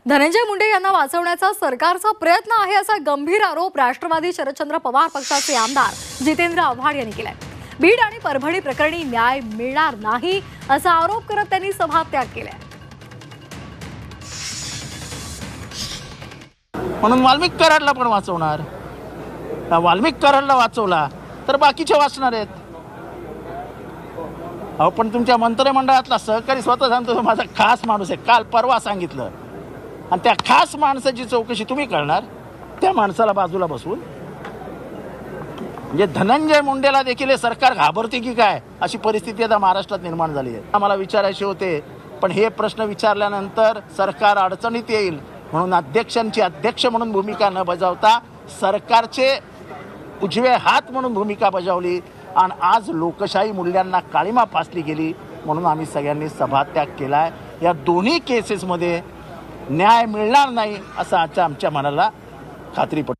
धनंजय मुंडे यांना वाचवण्याचा सरकारचा प्रयत्न आहे असा गंभीर आरोप राष्ट्रवादी शरदचंद्र पवार पक्षाचे आमदार जितेंद्र आव्हाड यांनी केलाय। बीड आणि परभणी प्रकरणी न्याय मिळणार नाही असा आरोप करत त्यांनी सभात्याग केलाय। म्हणून वाल्मिक कराडला पण वाचवणार। वाल्मिक कराडला वाचवला तर बाकीचे वाचणार आहेत। अहो पण तुमच्या मंत्रिमंडळातला सहकारी स्वतः सांगतो तो माझा खास माणूस आहे, काल परवा सांगितलं, आणि त्या खास माणसाची चौकशी तुम्ही करणार त्या माणसाला बाजूला बसवून। म्हणजे धनंजय मुंडेला देखील हे सरकार घाबरते की काय अशी परिस्थिती आता महाराष्ट्रात निर्माण झाली आहे। आम्हाला विचारायचे होते, पण हे प्रश्न विचारल्यानंतर सरकार अडचणीत येईल म्हणून अध्यक्षांची अध्यक्ष म्हणून भूमिका न बजावता सरकारचे उजवे हात म्हणून भूमिका बजावली आणि आज लोकशाही मूल्यांना काळिमा फासली गेली म्हणून आम्ही सगळ्यांनी सभात्याग केलाय। या दोन्ही केसेसमध्ये न्याय मिळणार नाही असं आजच्या आमच्या मनाला खात्री पटते।